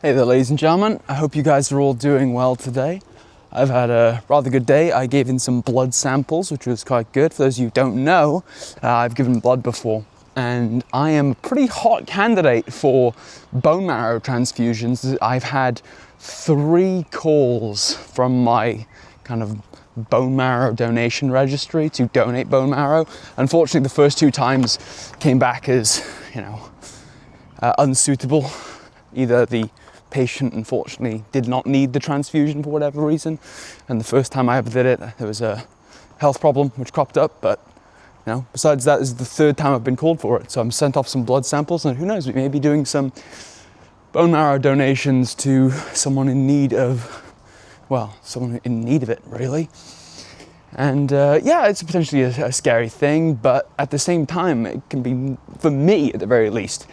Hey there, ladies and gentlemen. I hope you guys are all doing well today. I've had a rather good day. I gave in some blood samples, which was quite good. For those of you who don't know, I've given blood before, and I am a pretty hot candidate for bone marrow transfusions. I've had 3 calls from my kind of bone marrow donation registry to donate bone marrow. Unfortunately, the first 2 times came back as, unsuitable. Either the patient unfortunately did not need the transfusion for whatever reason, and the first time I ever did it, there was a health problem which cropped up, but besides that, this is the 3rd time I've been called for it. So I'm sent off some blood samples, and who knows, we may be doing some bone marrow donations to someone in need of, it really. And it's potentially a scary thing, but at the same time, it can be, for me at the very least,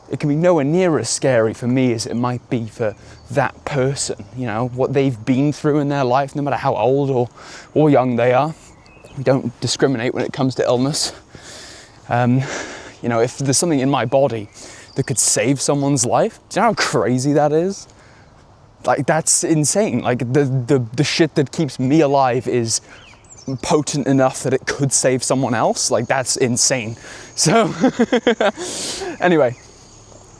it can be nowhere near as scary for me as it might be for that person. What they've been through in their life, no matter how old or young they are. We don't discriminate when it comes to illness. If there's something in my body that could save someone's life, do you know how crazy that is? Like, that's insane. Like, the shit that keeps me alive is potent enough that it could save someone else. Like, that's insane. So, anyway,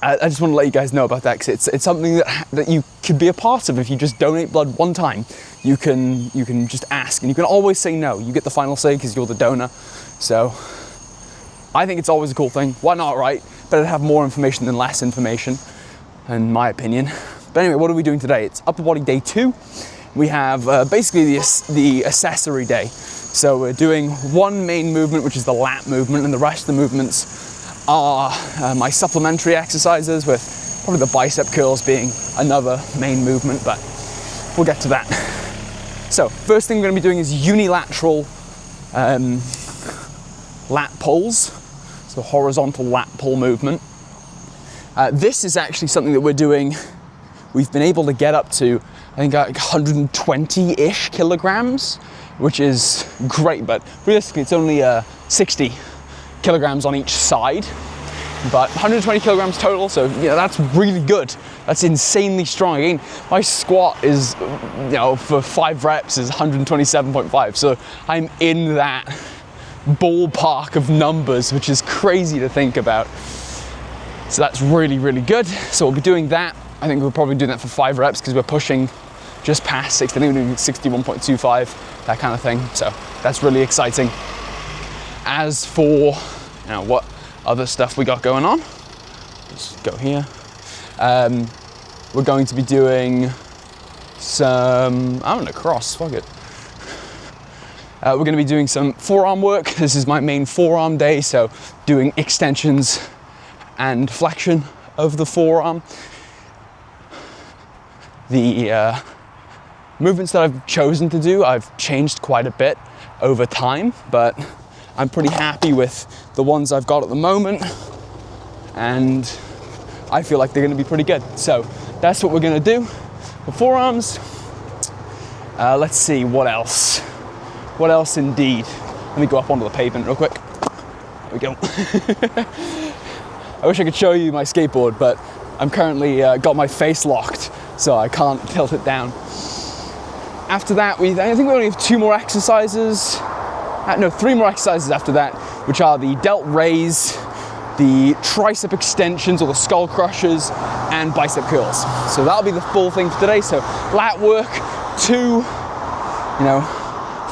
I just want to let you guys know about that, because it's something that you could be a part of if you just donate blood one time. You can just ask, and you can always say no. You get the final say because you're the donor. So I think it's always a cool thing. Why not, right? Better to have more information than less information, in my opinion. But anyway, what are we doing today? It's upper body day 2. We have basically the accessory day. So we're doing one main movement, which is the lat movement, and the rest of the movements are my supplementary exercises, with probably the bicep curls being another main movement, but we'll get to that. So first thing we're going to be doing is unilateral lat pulls, so horizontal lat pull movement. This is actually something that we've been able to get up to, I think, 120-ish kilograms, which is great, but realistically it's only 60 kilograms on each side, but 120 kilograms total, so that's really good. That's insanely strong. Again, my squat is, for 5 reps is 127.5, so I'm in that ballpark of numbers, which is crazy to think about. So that's really, really good. So we'll be doing that. I think we'll probably do that for 5 reps because we're pushing just past 60. I think we're doing 61.25, that kind of thing. So that's really exciting. As for what other stuff we got going on, just go here. We're going to be doing some, I'm gonna cross, fuck it. We're gonna be doing some forearm work. This is my main forearm day, so doing extensions and flexion of the forearm. The movements that I've chosen to do, I've changed quite a bit over time, but I'm pretty happy with the ones I've got at the moment, and I feel like they're going to be pretty good. So that's what we're going to do for forearms. Let's see, what else? What else indeed? Let me go up onto the pavement real quick. There we go. I wish I could show you my skateboard, but I'm currently got my face locked, so I can't tilt it down. After that, I think we only have 2 more exercises. 3 more exercises after that, which are the delt raise, the tricep extensions or the skull crushers, and bicep curls. So that'll be the full thing for today. So lat work, 2,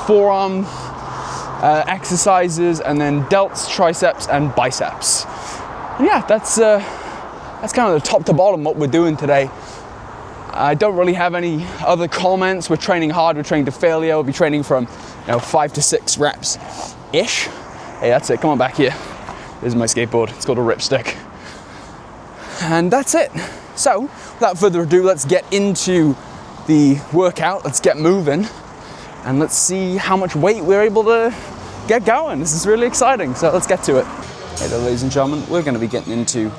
forearm exercises, and then delts, triceps, and biceps. And yeah, that's kind of the top to bottom what we're doing today. I don't really have any other comments. We're training hard, we're training to failure. We'll be training from 5 to 6 reps-ish. Hey, that's it, come on back here. This is my skateboard, it's called a ripstick. And that's it. So, without further ado, let's get into the workout, let's get moving, and let's see how much weight we're able to get going. This is really exciting, so let's get to it. Hey there, ladies and gentlemen, we're gonna be getting into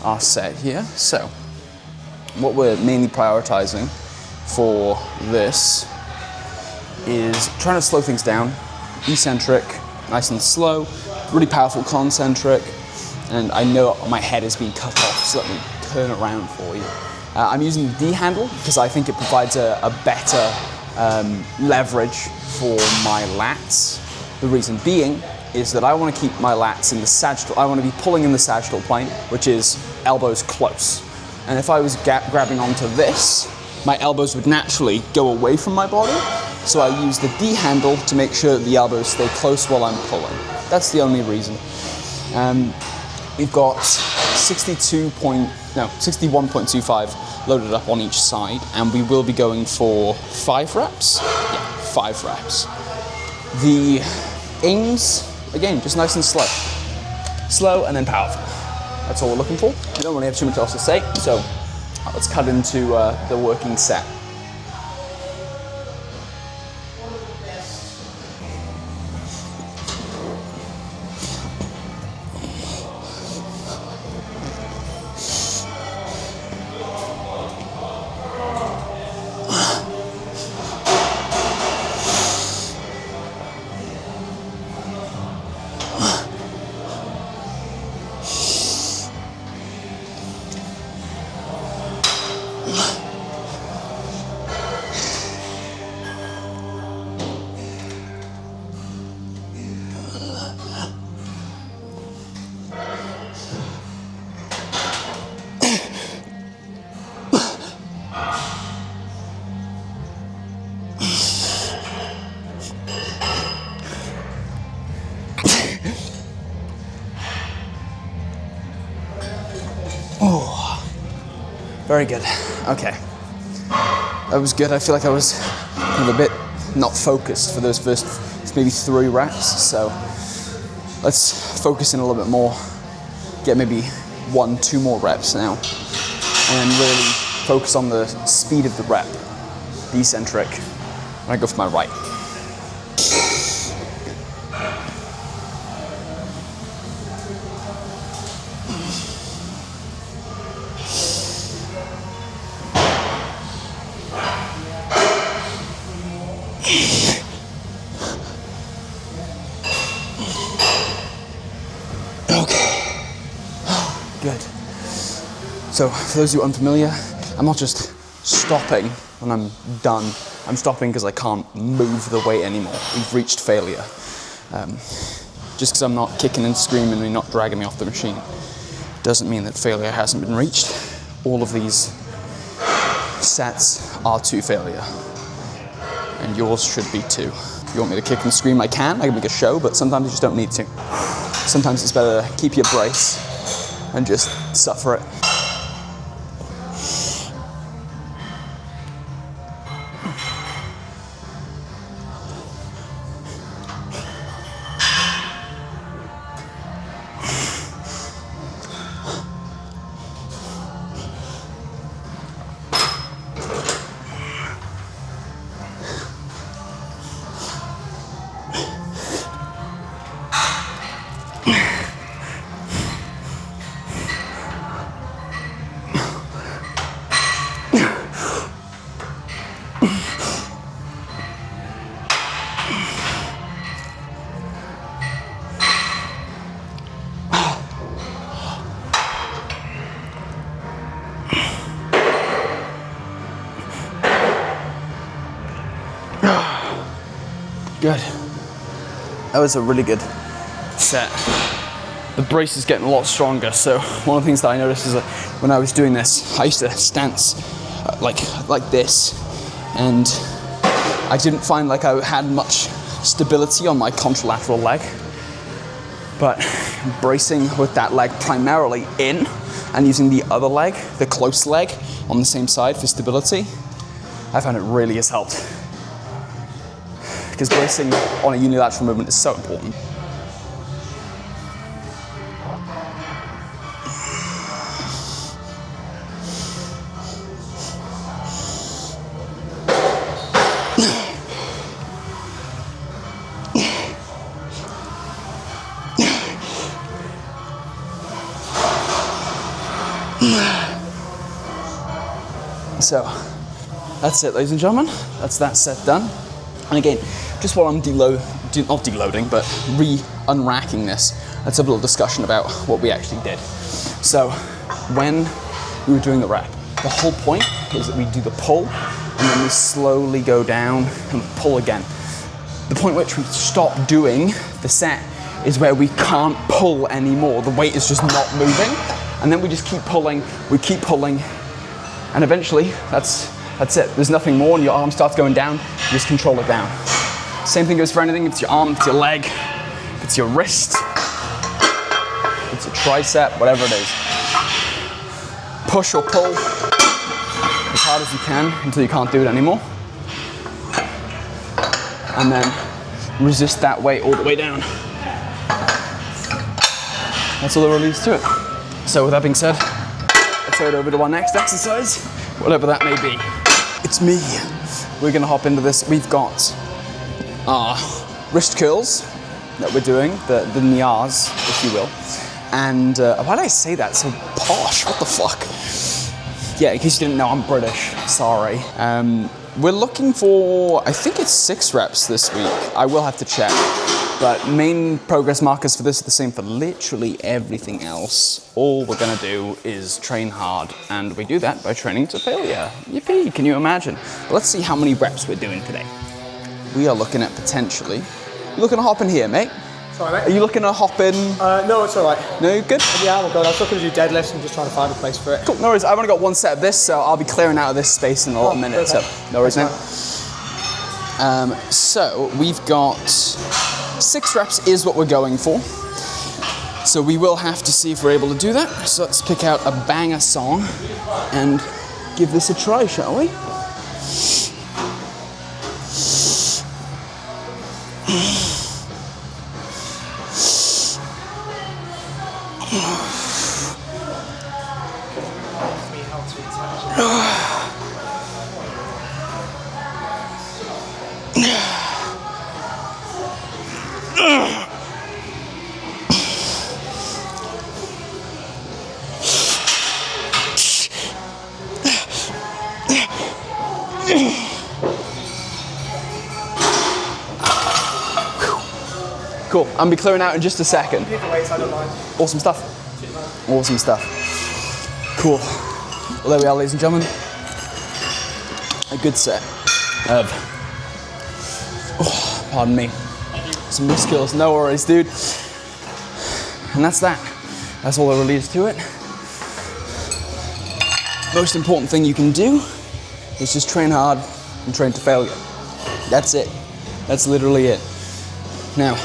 our set here. So, what we're mainly prioritizing for this is trying to slow things down, eccentric, nice and slow, really powerful concentric, and I know my head is being cut off, so let me turn around for you. I'm using the D handle because I think it provides a better leverage for my lats. The reason being is that I want to keep my lats in the sagittal. I want to be pulling in the sagittal plane, which is elbows close. And if I was grabbing onto this, my elbows would naturally go away from my body. So I use the D handle to make sure that the elbows stay close while I'm pulling. That's the only reason. We've got 61.25 loaded up on each side, and we will be going for 5 reps. Yeah, 5 reps. The aims, again, just nice and slow. Slow and then powerful. That's all we're looking for. We don't really have too much else to say, so let's cut into the working set. Oh, very good. Okay, that was good. I feel like I was kind of a bit not focused for those first maybe 3 reps. So let's focus in a little bit more. Get maybe 1-2 more reps now, and really focus on the speed of the rep. Eccentric. And I go for my right. Good. So, for those of you unfamiliar, I'm not just stopping when I'm done. I'm stopping because I can't move the weight anymore. We've reached failure. Just because I'm not kicking and screaming and you're not dragging me off the machine doesn't mean that failure hasn't been reached. All of these sets are to failure. And yours should be too. If you want me to kick and scream, I can make a show, but sometimes you just don't need to. Sometimes it's better to keep your brace and just suffer it. Good. That was a really good set. The brace is getting a lot stronger, so one of the things that I noticed is that when I was doing this, I used to stance like this, and I didn't find like I had much stability on my contralateral leg. But bracing with that leg primarily in and using the other leg, the close leg, on the same side for stability, I found it really has helped. Because bracing on a unilateral movement is so important. So that's it, ladies and gentlemen. That's that set done. And again, just while I'm not deloading, but unracking this, let's have a little discussion about what we actually did. So when we were doing the rep, the whole point is that we do the pull and then we slowly go down and pull again. The point at which we stop doing the set is where we can't pull anymore. The weight is just not moving. And then we just keep pulling, and eventually that's it. There's nothing more and your arm starts going down, you just control it down. Same thing goes for anything. If it's your arm, if it's your leg, if it's your wrist, if it's your tricep, whatever it is. Push or pull as hard as you can until you can't do it anymore. And then resist that weight all the way down. That's all there really is to it. So with that being said, let's head over to our next exercise, whatever that may be. It's me. We're gonna hop into this. We've got our wrist curls that we're doing, the nyas, if you will. And why did I say that so posh? What the fuck? Yeah, in case you didn't know, I'm British. Sorry. We're looking for, I think it's 6 reps this week. I will have to check. But main progress markers for this are the same for literally everything else. All we're gonna do is train hard, and we do that by training to failure. Yippee, can you imagine? Let's see how many reps we're doing today. We are looking at potentially, you looking to hop in here, mate? Sorry, mate. Are you looking to hop in? No, it's all right. No, you're good? Yeah, I'm good. I was looking to do deadlifts and just trying to find a place for it. Cool, no worries. I've only got 1 set of this, so I'll be clearing out of this space in a little minute, so no worries, mate. So we've got 6 reps is what we're going for. So we will have to see if we're able to do that. So let's pick out a banger song and give this a try, shall we? Cool, I'll be clearing out in just a second. Awesome stuff. Awesome stuff. Cool. Well, there we are, ladies and gentlemen. A good set of, pardon me, some wrist curls. No worries, dude. And that's that. That's all there really is to it. Most important thing you can do is just train hard and train to failure. That's it. That's literally it. Now,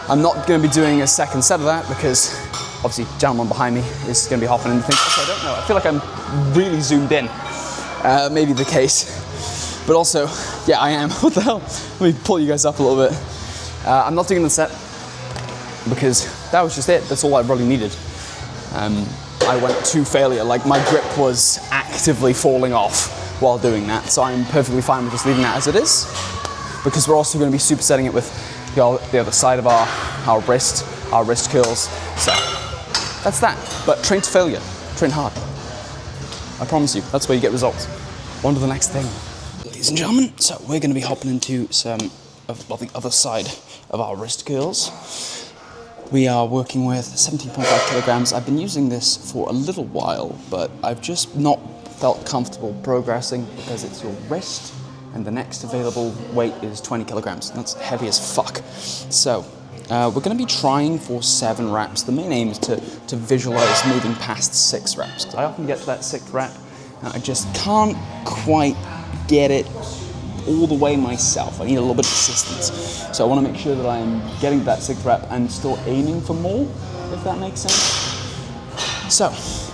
I'm not going to be doing a second set of that because obviously the gentleman behind me is going to be hopping into things. Also, I don't know, I feel like I'm really zoomed in. Maybe the case. But also, yeah, I am. What the hell? Let me pull you guys up a little bit. I'm not doing the set because that was just it. That's all I really needed. I went to failure. Like, my grip was actively falling off while doing that. So I'm perfectly fine with just leaving that as it is, because we're also going to be supersetting it with the other side of our wrist curls. So that's that. But train to failure. Train hard. I promise you, that's where you get results. On to the next thing. Ladies and gentlemen, so we're going to be hopping into some of the other side of our wrist curls. We are working with 17.5 kilograms. I've been using this for a little while, but I've just not felt comfortable progressing because it's your wrist, and the next available weight is 20 kilograms. That's heavy as fuck. So we're going to be trying for 7 reps. The main aim is to visualize moving past 6 reps. Because I often get to that 6th rep, and I just can't quite get it all the way myself. I need a little bit of assistance. So I want to make sure that I'm getting to that 6th rep and still aiming for more, if that makes sense. So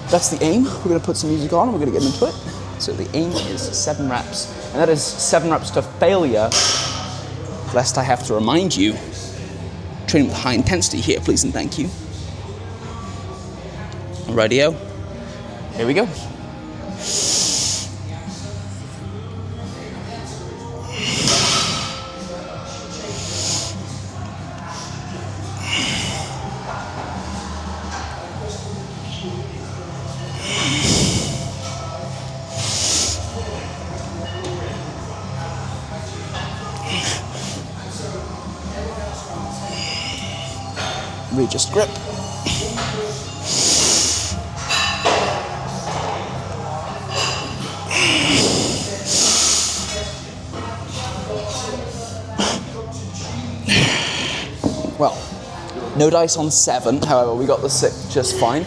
that's the aim. We're going to put some music on and we're going to get into it. So the aim is 7 reps. And that is 7 reps to failure, lest I have to remind you. Training with high intensity here, please and thank you. Rightio. Here we go. Readjust grip. Well, no dice on 7, however, we got the 6 just fine.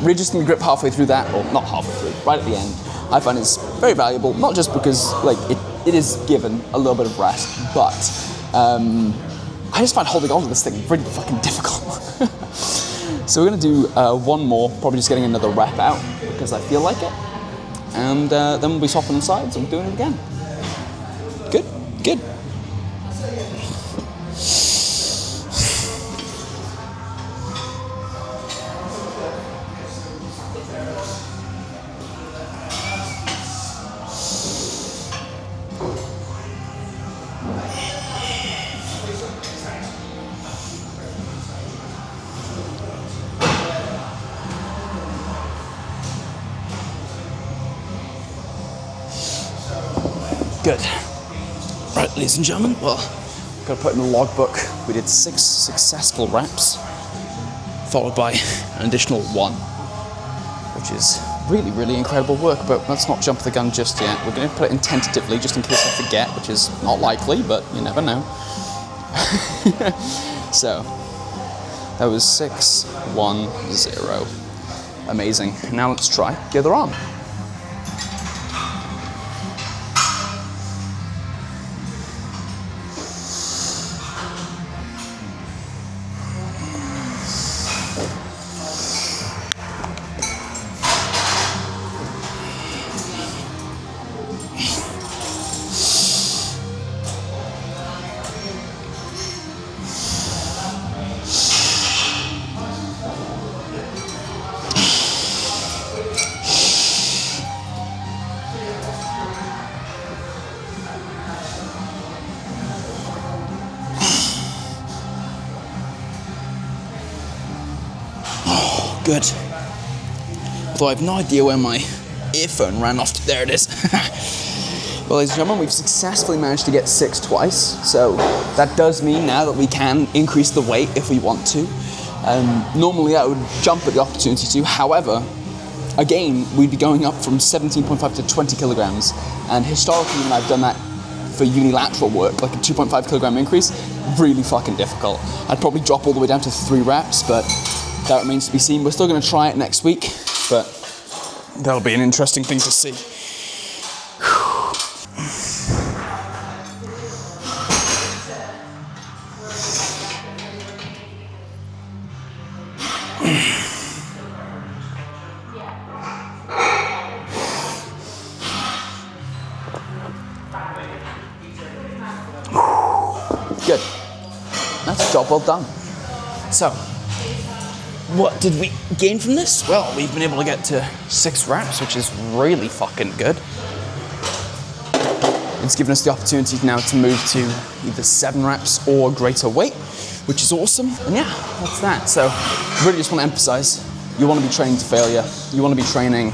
Readjusting the grip halfway through that, or not halfway through, right at the end, I find is very valuable, not just because like it is given a little bit of rest, but I just find holding on to this thing really fucking difficult. So we're gonna do one more, probably just getting another rep out, because I feel like it. And then we'll be swapping the sides and doing it again. Good, good. Good. Right, ladies and gentlemen, well, gotta put in the logbook, we did 6 successful reps, followed by an additional 1, which is really, really incredible work, but let's not jump the gun just yet. We're gonna put it in tentatively, just in case I forget, which is not likely, but you never know. So, that was 6, 1, 0. Amazing. Now let's try the other arm. Good. Although I have no idea where my earphone ran off to. There it is. Well, ladies and gentlemen, we've successfully managed to get 6 twice. So that does mean now that we can increase the weight if we want to. Normally I would jump at the opportunity to. However, again, we'd be going up from 17.5 to 20 kilograms. And historically, when I've done that for unilateral work, like a 2.5 kilogram increase, really fucking difficult. I'd probably drop all the way down to 3 reps, but that remains to be seen. We're still going to try it next week, but that'll be an interesting thing to see. Good. That's a job well done. So, what did we gain from this? Well, we've been able to get to 6 reps, which is really fucking good. It's given us the opportunity now to move to either 7 reps or greater weight, which is awesome. And yeah, that's that. So, really just want to emphasize, you want to be training to failure. You want to be training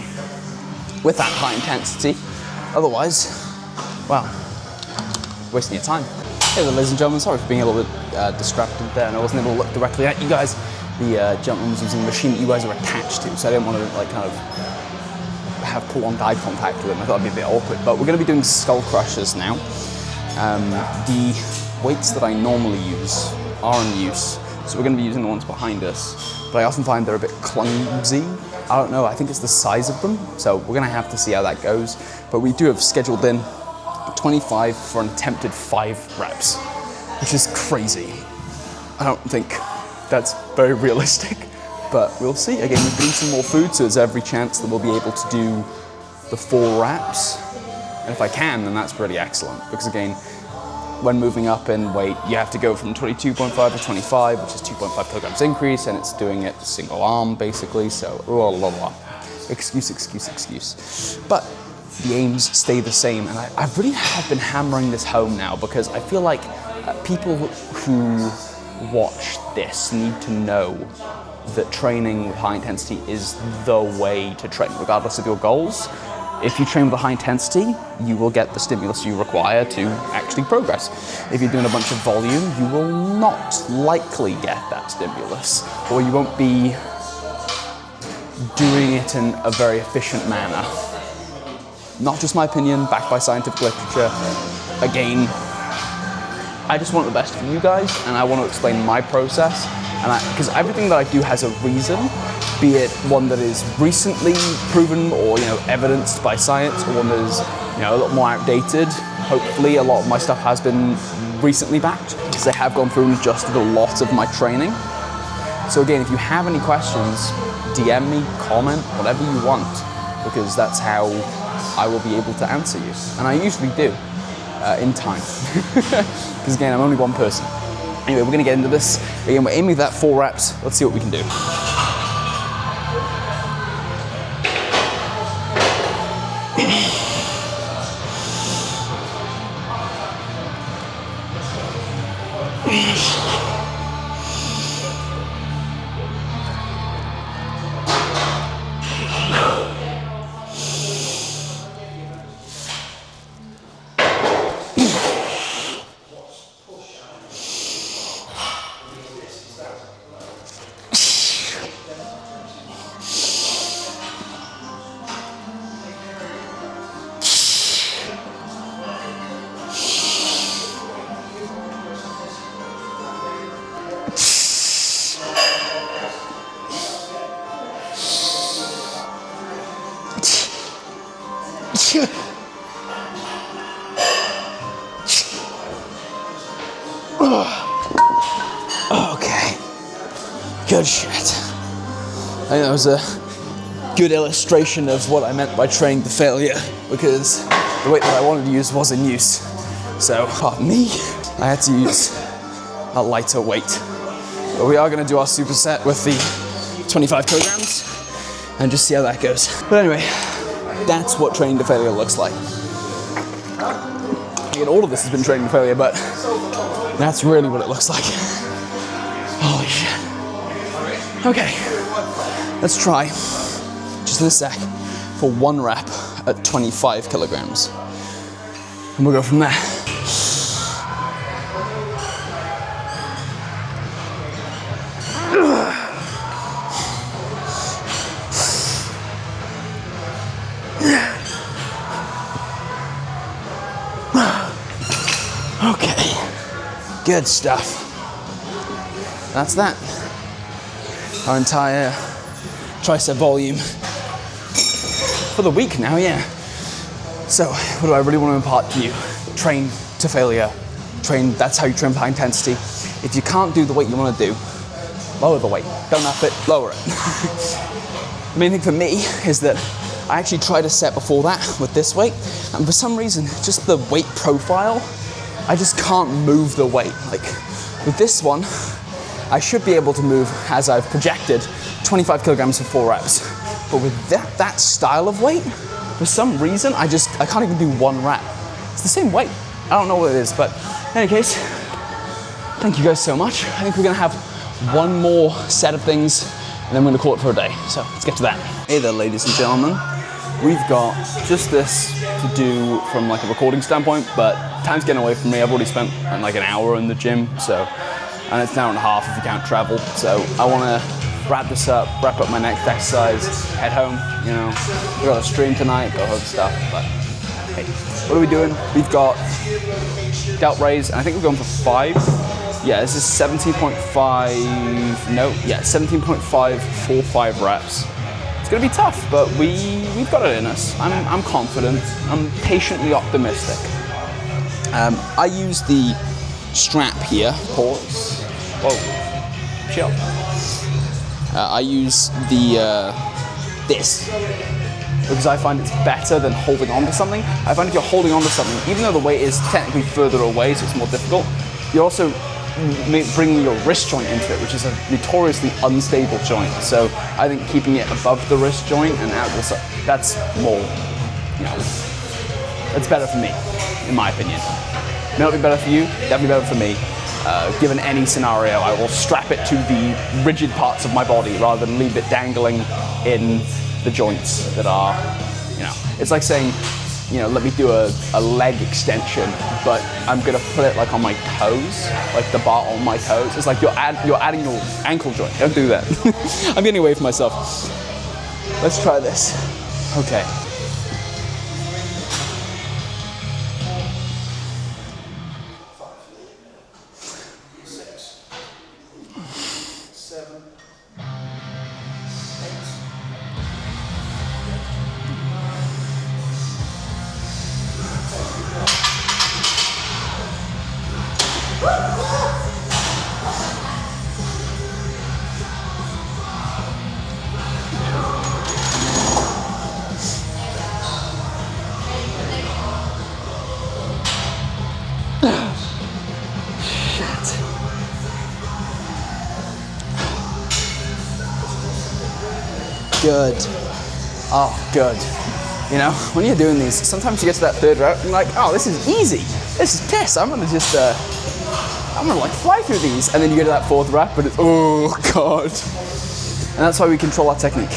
with that high intensity. Otherwise, well, wasting your time. Hey there, ladies and gentlemen, sorry for being a little bit distracted there, and I wasn't able to look directly at you guys. The gentleman was using the machine that you guys are attached to, so I didn't want to like kind of have prolonged eye contact with him. I thought it'd be a bit awkward, but we're going to be doing skull crushers now. The weights that I normally use are in use, so we're going to be using the ones behind us, but I often find they're a bit clumsy. I don't know, I think it's the size of them, so we're going to have to see how that goes. But we do have scheduled in 25 for an attempted 5 reps, which is crazy. I don't think that's very realistic, but we'll see. Again, we've been eating more food, so there's every chance that we'll be able to do the 4 reps. And if I can, then that's really excellent, because again, when moving up in weight, you have to go from 22.5 to 25, which is 2.5 kilograms increase, and it's doing it single arm, basically, so blah, blah, blah. Excuse. But the aims stay the same, and I really have been hammering this home now, because I feel like people who watch this need to know that training with high intensity is the way to train, regardless of your goals. If you train with a high intensity, you will get the stimulus you require to actually progress. If you're doing a bunch of volume, you will not likely get that stimulus, or you won't be doing it in a very efficient manner. Not just my opinion, backed by scientific literature. Again, I just want the best for you guys, and I want to explain my process. And because everything that I do has a reason, be it one that is recently proven or evidenced by science, or one that is a little more outdated. Hopefully, a lot of my stuff has been recently backed because I have gone through and adjusted a lot of my training. So again, if you have any questions, DM me, comment, whatever you want, because that's how I will be able to answer you. And I usually do, in time. Because again, I'm only one person. Anyway, we're gonna get into this. Again, we're aiming for that 4 reps. Let's see what we can do. Okay, good shit. I think that was a good illustration of what I meant by training to failure, because the weight that I wanted to use was in use. So, pardon me, I had to use a lighter weight. But we are going to do our superset with the 25 kilograms and just see how that goes. But anyway, that's what training to failure looks like. Again, all of this has been training to failure, but that's really what it looks like. Holy shit. Okay, let's try, just in a sec, for 1 rep at 25 kilograms. And we'll go from there. Okay, good stuff. That's that. Our entire tricep volume for the week now, yeah. So, what do I really want to impart to you? Train to failure. Train, that's how you train for high intensity. If you can't do the weight you want to do, lower the weight. Don't up it, lower it. The main thing for me is that I actually tried a set before that with this weight, and for some reason, just the weight profile, I just can't move the weight. Like, with this one, I should be able to move, as I've projected, 25 kilograms for 4 reps. But with that style of weight, for some reason, I can't even do 1 rep. It's the same weight. I don't know what it is, but in any case, thank you guys so much. I think we're gonna have one more set of things, and then we're gonna call it for a day. So let's get to that. Hey there, ladies and gentlemen. We've got just this to do from like a recording standpoint, but time's getting away from me. I've already spent like an hour in the gym, so, and it's an hour and a half if you count travel. So I wanna wrap this up, wrap up my next exercise, head home, we got a stream tonight, got other stuff, but hey, what are we doing? We've got delt raise, and I think we're going for 5. Yeah, this is 17.5 for 5 reps. It's gonna be tough, but we've got it in us. I'm confident, I'm patiently optimistic. I use the strap here, pause, whoa, chill. I use the this because I find it's better than holding on to something. I find if you're holding on to something, even though the weight is technically further away, so it's more difficult, you're also bringing your wrist joint into it, which is a notoriously unstable joint. So I think keeping it above the wrist joint and out the side, that's more, it's better for me, in my opinion. May not be better for you, definitely better for me. Given any scenario, I will strap it to the rigid parts of my body rather than leave it dangling in the joints that are, it's like saying, let me do a leg extension, but I'm gonna put it like on my toes, like the bar on my toes. It's like you're adding your ankle joint. Don't do that. I'm getting away from myself. Let's try this. Okay. good. Oh, good. You know, when you're doing these, sometimes you get to that third rep and you're like, oh, this is easy. This is piss. I'm gonna just, I'm gonna like fly through these. And then you get to that fourth rep and it's, oh God. And that's why we control our technique.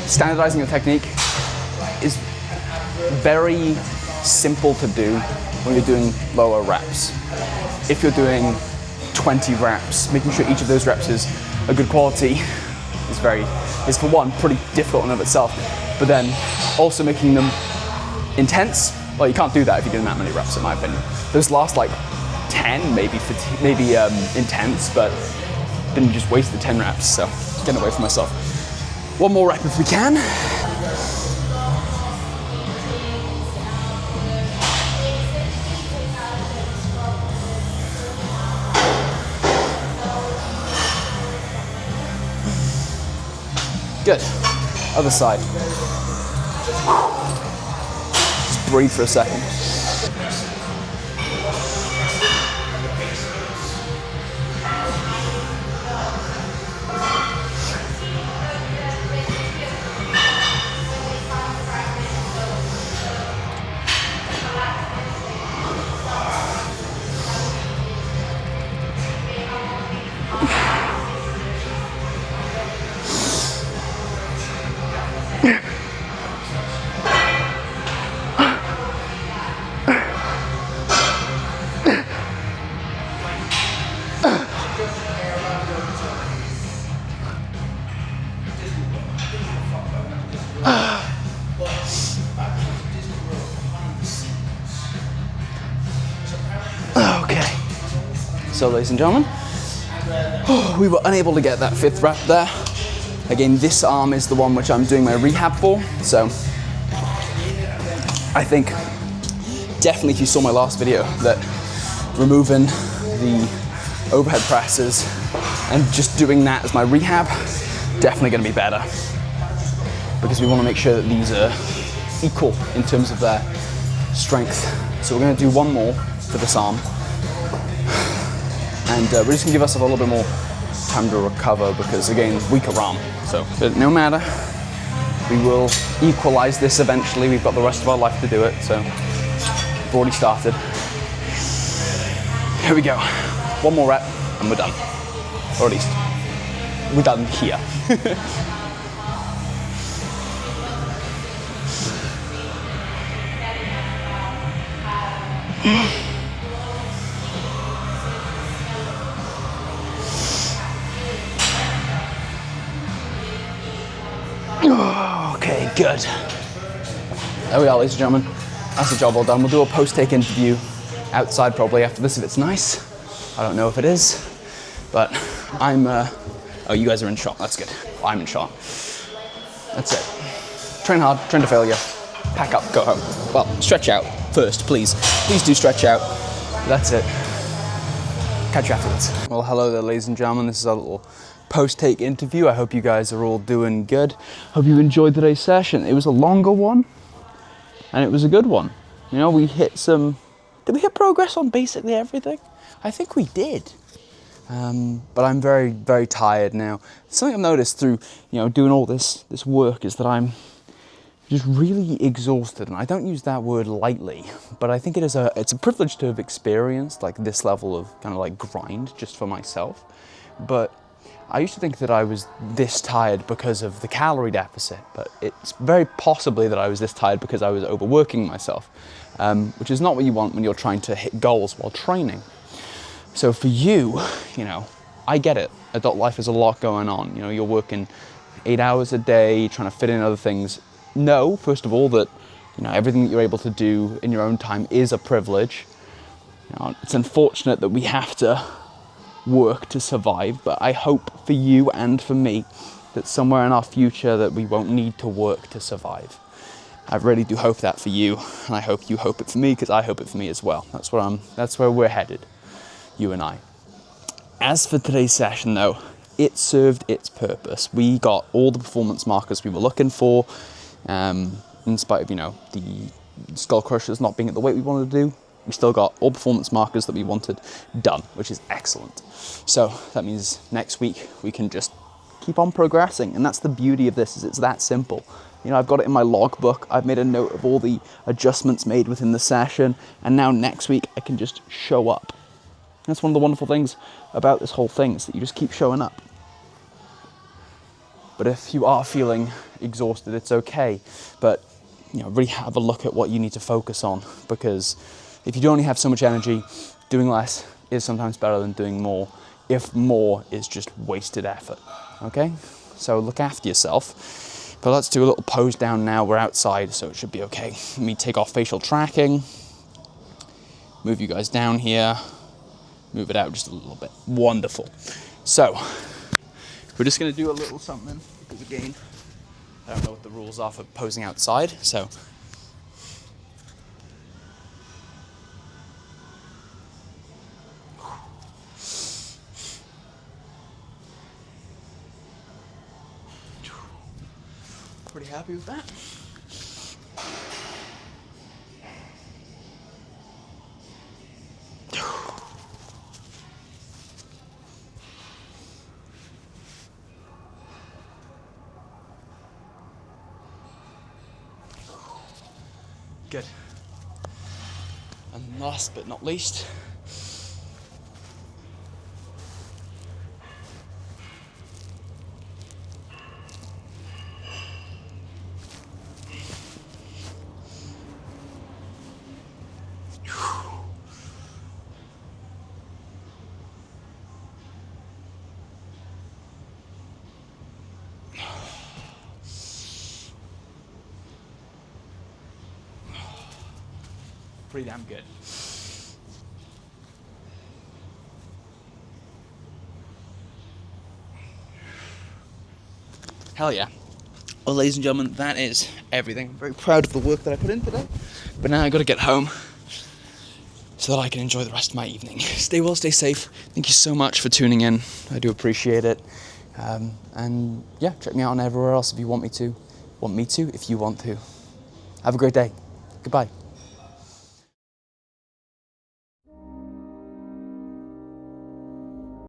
Standardizing your technique is very simple to do when you're doing lower reps. If you're doing 20 reps, making sure each of those reps is a good quality is for one, pretty difficult in and of itself, but then also making them intense, well, you can't do that if you're doing that many reps, in my opinion. Those last like 10, maybe intense, but then you just wasted 10 reps, so getting away from myself. One more rep if we can. Good. Other side. Just breathe for a second. Okay, so ladies and gentlemen, we were unable to get that fifth rep there. Again, this arm is the one which I'm doing my rehab for, so I think definitely if you saw my last video that removing the overhead presses and just doing that as my rehab, definitely going to be better, because we want to make sure that these are equal in terms of their strength. So we're going to do one more for this arm, and we're just going to give ourselves a little bit more time to recover, because again, weaker arm. So, but no matter, we will equalize this eventually. We've got the rest of our life to do it, so we've already started. Here we go. One more rep and we're done. Or at least, we're done here. Okay, good. There we are, ladies and gentlemen. That's the job all done. We'll do a post-take interview outside probably after this if it's nice. I don't know if it is, but I'm, oh, you guys are in shot. That's good. I'm in shot. That's it. Train hard, train to failure. Pack up, go home. Well, stretch out first, please. Please do stretch out. That's it. Catch you afterwards. Well, hello there, ladies and gentlemen. This is our little post-take interview. I hope you guys are all doing good. Hope you enjoyed today's session. It was a longer one, and it was a good one. You know, we hit some... Did we hit progress on basically everything? I think we did. But I'm very, very tired now. Something I've noticed through, you know, doing all this work is that I'm just really exhausted, and I don't use that word lightly, but I think it's a privilege to have experienced like this level of kind of like grind just for myself. But I used to think that I was this tired because of the calorie deficit, but it's very possibly that I was this tired because I was overworking myself, which is not what you want when you're trying to hit goals while training. So for you, you know, I get it. Adult life is a lot going on. You know, you're working 8 hours a day, trying to fit in other things. Know, first of all, that, you know, everything that you're able to do in your own time is a privilege. You know, it's unfortunate that we have to work to survive, but I hope for you and for me that somewhere in our future that we won't need to work to survive. I really do hope that for you, and I hope you hope it for me, because I hope it for me as well. That's where we're headed, you and I. As for today's session though, it served its purpose. We got all the performance markers we were looking for, in spite of, you know, the skull crushers not being at the weight we wanted to do. We still got all performance markers that we wanted done, which is excellent. So that means next week we can just keep on progressing. And that's the beauty of this, is it's that simple. You know, I've got it in my logbook. I've made a note of all the adjustments made within the session. And now next week I can just show up. That's one of the wonderful things about this whole thing, is that you just keep showing up. But if you are feeling exhausted, it's okay. But, you know, really have a look at what you need to focus on, because if you only have so much energy, doing less is sometimes better than doing more, if more is just wasted effort, okay? So look after yourself. But let's do a little pose down now. We're outside, so it should be okay. Let me take off facial tracking, move you guys down here, move it out just a little bit. Wonderful. So, we're just gonna do a little something, because again, I don't know what the rules are for posing outside, so. Pretty happy with that. Good. And last but not least, pretty damn good. Hell yeah. Well, ladies and gentlemen, that is everything. I'm very proud of the work that I put in today. But now I've got to get home so that I can enjoy the rest of my evening. Stay well, stay safe. Thank you so much for tuning in. I do appreciate it. And yeah, check me out on everywhere else if you want me to. If you want to. Have a great day. Goodbye.